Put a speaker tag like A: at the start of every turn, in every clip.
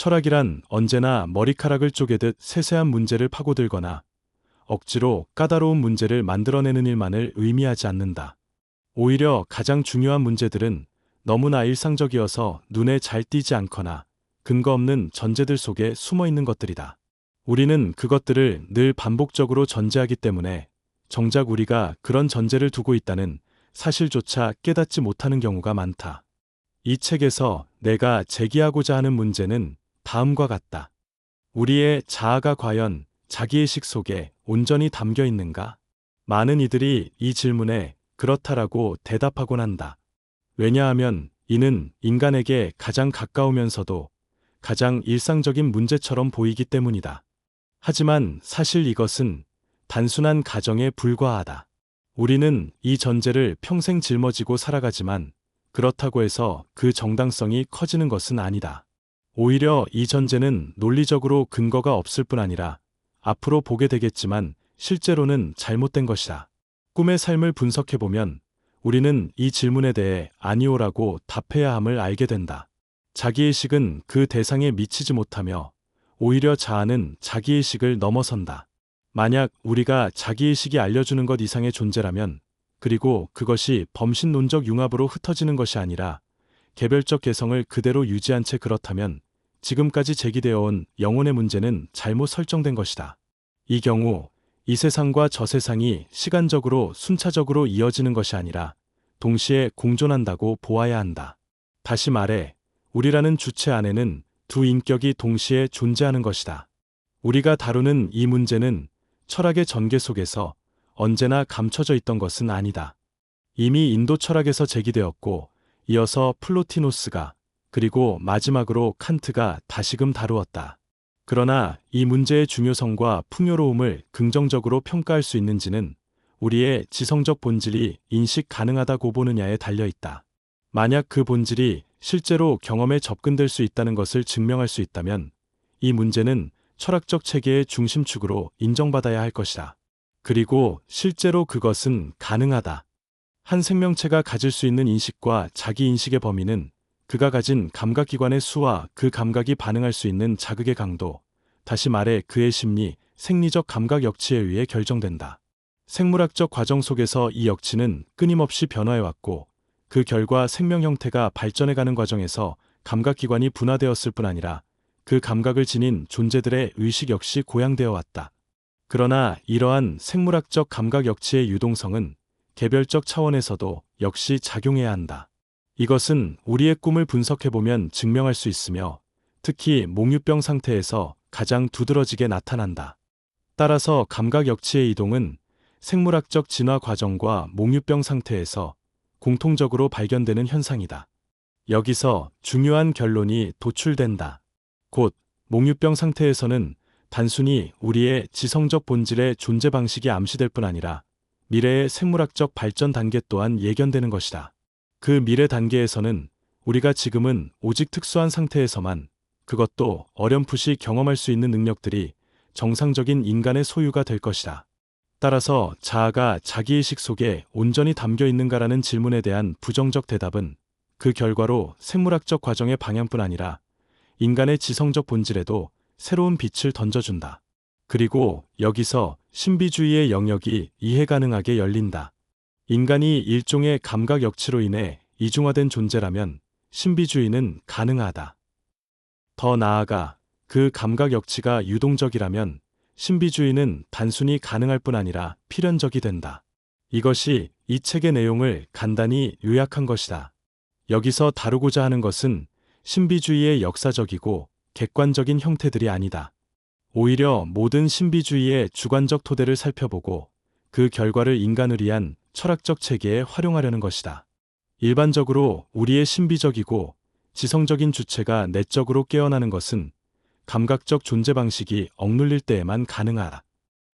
A: 철학이란 언제나 머리카락을 쪼개듯 세세한 문제를 파고들거나 억지로 까다로운 문제를 만들어내는 일만을 의미하지 않는다. 오히려 가장 중요한 문제들은 너무나 일상적이어서 눈에 잘 띄지 않거나 근거 없는 전제들 속에 숨어 있는 것들이다. 우리는 그것들을 늘 반복적으로 전제하기 때문에 정작 우리가 그런 전제를 두고 있다는 사실조차 깨닫지 못하는 경우가 많다. 이 책에서 내가 제기하고자 하는 문제는 다음과 같다. 우리의 자아가 과연 자기의식 속에 온전히 담겨 있는가? 많은 이들이 이 질문에 그렇다라고 대답하곤 한다. 왜냐하면 이는 인간에게 가장 가까우면서도 가장 일상적인 문제처럼 보이기 때문이다. 하지만 사실 이것은 단순한 가정에 불과하다. 우리는 이 전제를 평생 짊어지고 살아가지만 그렇다고 해서 그 정당성이 커지는 것은 아니다. 오히려 이 전제는 논리적으로 근거가 없을 뿐 아니라 앞으로 보게 되겠지만 실제로는 잘못된 것이다. 꿈의 삶을 분석해보면 우리는 이 질문에 대해 아니오라고 답해야 함을 알게 된다. 자기의식은 그 대상에 미치지 못하며 오히려 자아는 자기의식을 넘어선다. 만약 우리가 자기의식이 알려주는 것 이상의 존재라면 그리고 그것이 범신론적 융합으로 흩어지는 것이 아니라 개별적 개성을 그대로 유지한 채 그렇다면 지금까지 제기되어 온 영혼의 문제는 잘못 설정된 것이다. 이 경우 이 세상과 저 세상이 시간적으로 순차적으로 이어지는 것이 아니라 동시에 공존한다고 보아야 한다. 다시 말해 우리라는 주체 안에는 두 인격이 동시에 존재하는 것이다. 우리가 다루는 이 문제는 철학의 전개 속에서 언제나 감춰져 있던 것은 아니다. 이미 인도 철학에서 제기되었고 이어서 플로티노스가 그리고 마지막으로 칸트가 다시금 다루었다. 그러나 이 문제의 중요성과 풍요로움을 긍정적으로 평가할 수 있는지는 우리의 지성적 본질이 인식 가능하다고 보느냐에 달려있다. 만약 그 본질이 실제로 경험에 접근될 수 있다는 것을 증명할 수 있다면 이 문제는 철학적 체계의 중심축으로 인정받아야 할 것이다. 그리고 실제로 그것은 가능하다. 한 생명체가 가질 수 있는 인식과 자기 인식의 범위는 그가 가진 감각기관의 수와 그 감각이 반응할 수 있는 자극의 강도, 다시 말해 그의 심리, 생리적 감각 역치에 의해 결정된다. 생물학적 과정 속에서 이 역치는 끊임없이 변화해왔고 그 결과 생명 형태가 발전해가는 과정에서 감각기관이 분화되었을 뿐 아니라 그 감각을 지닌 존재들의 의식 역시 고양되어 왔다. 그러나 이러한 생물학적 감각 역치의 유동성은 개별적 차원에서도 역시 작용해야 한다. 이것은 우리의 꿈을 분석해보면 증명할 수 있으며 특히 몽유병 상태에서 가장 두드러지게 나타난다. 따라서 감각 역치의 이동은 생물학적 진화 과정과 몽유병 상태에서 공통적으로 발견되는 현상이다. 여기서 중요한 결론이 도출된다. 곧 몽유병 상태에서는 단순히 우리의 지성적 본질의 존재 방식이 암시될 뿐 아니라 미래의 생물학적 발전 단계 또한 예견되는 것이다. 그 미래 단계에서는 우리가 지금은 오직 특수한 상태에서만 그것도 어렴풋이 경험할 수 있는 능력들이 정상적인 인간의 소유가 될 것이다. 따라서 자아가 자기의식 속에 온전히 담겨 있는가라는 질문에 대한 부정적 대답은 그 결과로 생물학적 과정의 방향뿐 아니라 인간의 지성적 본질에도 새로운 빛을 던져준다. 그리고 여기서 신비주의의 영역이 이해 가능하게 열린다. 인간이 일종의 감각 역치로 인해 이중화된 존재라면 신비주의는 가능하다. 더 나아가 그 감각 역치가 유동적이라면 신비주의는 단순히 가능할 뿐 아니라 필연적이 된다. 이것이 이 책의 내용을 간단히 요약한 것이다. 여기서 다루고자 하는 것은 신비주의의 역사적이고 객관적인 형태들이 아니다. 오히려 모든 신비주의의 주관적 토대를 살펴보고 그 결과를 인간을 위한 철학적 체계에 활용하려는 것이다. 일반적으로 우리의 신비적이고 지성적인 주체가 내적으로 깨어나는 것은 감각적 존재 방식이 억눌릴 때에만 가능하다.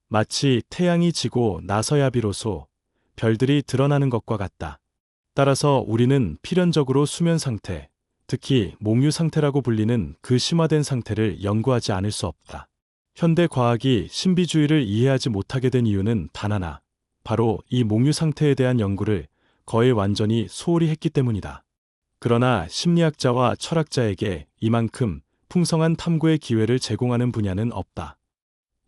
A: 마치 태양이 지고 나서야 비로소 별들이 드러나는 것과 같다. 따라서 우리는 필연적으로 수면 상태, 특히 몽유 상태라고 불리는 그 심화된 상태를 연구하지 않을 수 없다. 현대 과학이 신비주의를 이해하지 못하게 된 이유는 단 하나, 바로 이 몽유 상태에 대한 연구를 거의 완전히 소홀히 했기 때문이다. 그러나 심리학자와 철학자에게 이만큼 풍성한 탐구의 기회를 제공하는 분야는 없다.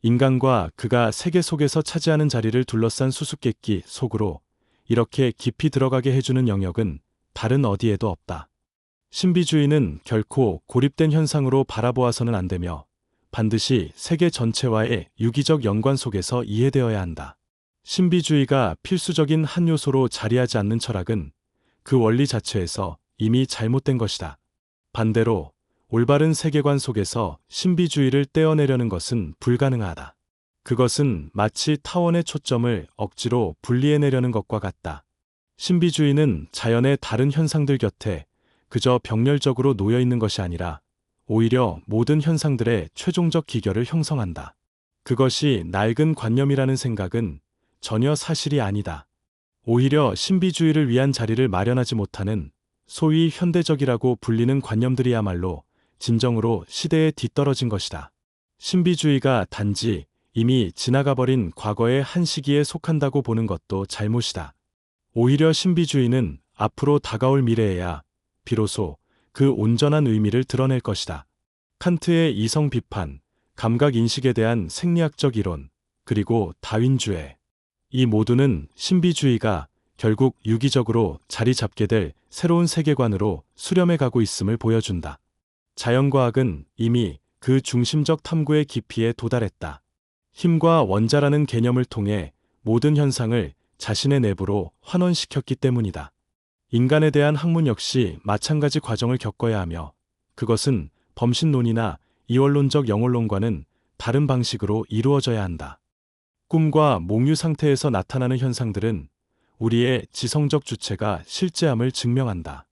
A: 인간과 그가 세계 속에서 차지하는 자리를 둘러싼 수수께끼 속으로 이렇게 깊이 들어가게 해주는 영역은 다른 어디에도 없다. 신비주의는 결코 고립된 현상으로 바라보아서는 안 되며 반드시 세계 전체와의 유기적 연관 속에서 이해되어야 한다. 신비주의가 필수적인 한 요소로 자리하지 않는 철학은 그 원리 자체에서 이미 잘못된 것이다. 반대로 올바른 세계관 속에서 신비주의를 떼어내려는 것은 불가능하다. 그것은 마치 타원의 초점을 억지로 분리해내려는 것과 같다. 신비주의는 자연의 다른 현상들 곁에 그저 병렬적으로 놓여 있는 것이 아니라 오히려 모든 현상들의 최종적 기결을 형성한다. 그것이 낡은 관념이라는 생각은 전혀 사실이 아니다. 오히려 신비주의를 위한 자리를 마련하지 못하는 소위 현대적이라고 불리는 관념들이야말로 진정으로 시대에 뒤떨어진 것이다. 신비주의가 단지 이미 지나가버린 과거의 한 시기에 속한다고 보는 것도 잘못이다. 오히려 신비주의는 앞으로 다가올 미래에야 비로소 그 온전한 의미를 드러낼 것이다. 칸트의 이성 비판, 감각 인식에 대한 생리학적 이론, 그리고 다윈주의. 이 모두는 신비주의가 결국 유기적으로 자리 잡게 될 새로운 세계관으로 수렴해 가고 있음을 보여준다. 자연과학은 이미 그 중심적 탐구의 깊이에 도달했다. 힘과 원자라는 개념을 통해 모든 현상을 자신의 내부로 환원시켰기 때문이다. 인간에 대한 학문 역시 마찬가지 과정을 겪어야 하며 그것은 범신론이나 이원론적 영혼론과는 다른 방식으로 이루어져야 한다. 꿈과 몽유 상태에서 나타나는 현상들은 우리의 지성적 주체가 실제함을 증명한다.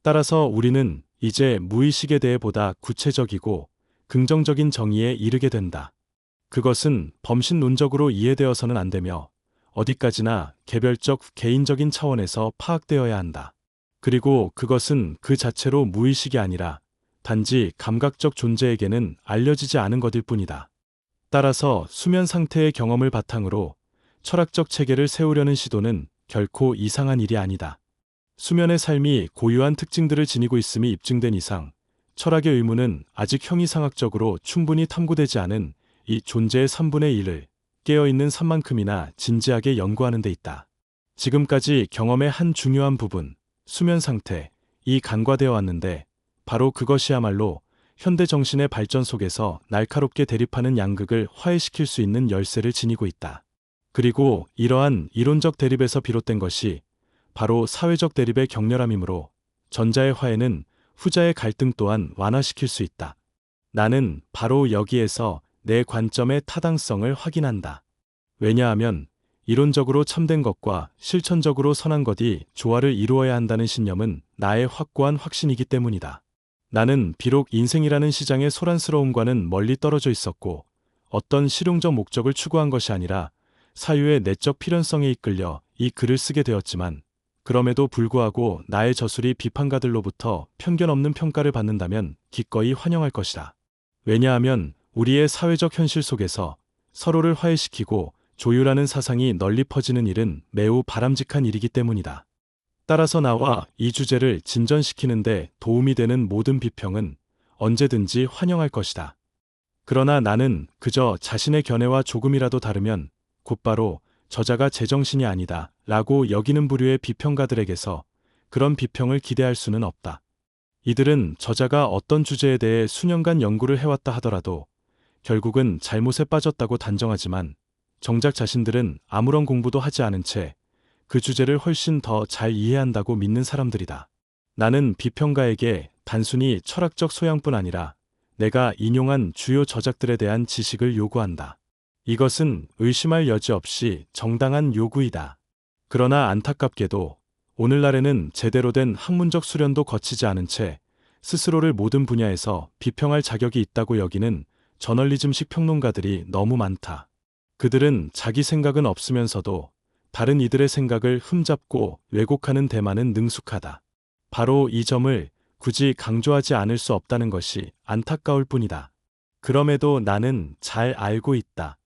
A: 따라서 우리는 이제 무의식에 대해 보다 구체적이고 긍정적인 정의에 이르게 된다. 그것은 범신론적으로 이해되어서는 안 되며 어디까지나 개별적 개인적인 차원에서 파악되어야 한다. 그리고 그것은 그 자체로 무의식이 아니라 단지 감각적 존재에게는 알려지지 않은 것일 뿐이다. 따라서 수면 상태의 경험을 바탕으로 철학적 체계를 세우려는 시도는 결코 이상한 일이 아니다. 수면의 삶이 고유한 특징들을 지니고 있음이 입증된 이상 철학의 의무는 아직 형이상학적으로 충분히 탐구되지 않은 이 존재의 3분의 1을 깨어있는 산만큼이나 진지하게 연구하는 데 있다. 지금까지 경험의 한 중요한 부분, 수면 상태, 이 간과되어 왔는데 바로 그것이야말로 현대 정신의 발전 속에서 날카롭게 대립하는 양극을 화해시킬 수 있는 열쇠를 지니고 있다. 그리고 이러한 이론적 대립에서 비롯된 것이 바로 사회적 대립의 격렬함이므로 전자의 화해는 후자의 갈등 또한 완화시킬 수 있다. 나는 바로 여기에서 내 관점의 타당성을 확인한다. 왜냐하면 이론적으로 참된 것과 실천적으로 선한 것이 조화를 이루어야 한다는 신념은 나의 확고한 확신이기 때문이다. 나는 비록 인생이라는 시장의 소란스러움과는 멀리 떨어져 있었고 어떤 실용적 목적을 추구한 것이 아니라 사유의 내적 필연성에 이끌려 이 글을 쓰게 되었지만 그럼에도 불구하고 나의 저술이 비판가들로부터 편견 없는 평가를 받는다면 기꺼이 환영할 것이다. 왜냐하면 우리의 사회적 현실 속에서 서로를 화해시키고 조율하는 사상이 널리 퍼지는 일은 매우 바람직한 일이기 때문이다. 따라서 나와 이 주제를 진전시키는데 도움이 되는 모든 비평은 언제든지 환영할 것이다. 그러나 나는 그저 자신의 견해와 조금이라도 다르면 곧바로 저자가 제정신이 아니다 라고 여기는 부류의 비평가들에게서 그런 비평을 기대할 수는 없다. 이들은 저자가 어떤 주제에 대해 수년간 연구를 해왔다 하더라도 결국은 잘못에 빠졌다고 단정하지만 정작 자신들은 아무런 공부도 하지 않은 채 그 주제를 훨씬 더 잘 이해한다고 믿는 사람들이다. 나는 비평가에게 단순히 철학적 소양뿐 아니라 내가 인용한 주요 저작들에 대한 지식을 요구한다. 이것은 의심할 여지 없이 정당한 요구이다. 그러나 안타깝게도 오늘날에는 제대로 된 학문적 수련도 거치지 않은 채 스스로를 모든 분야에서 비평할 자격이 있다고 여기는 저널리즘식 평론가들이 너무 많다. 그들은 자기 생각은 없으면서도 다른 이들의 생각을 흠잡고 왜곡하는 데만은 능숙하다. 바로 이 점을 굳이 강조하지 않을 수 없다는 것이 안타까울 뿐이다. 그럼에도 나는 잘 알고 있다.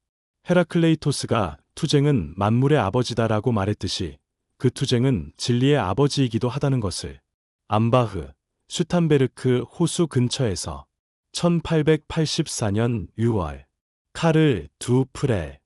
A: 헤라클레이토스가 투쟁은 만물의 아버지다라고 말했듯이 그 투쟁은 진리의 아버지이기도 하다는 것을. 암바흐, 슈탄베르크 호수 근처에서 1884년 6월 카를 두 프레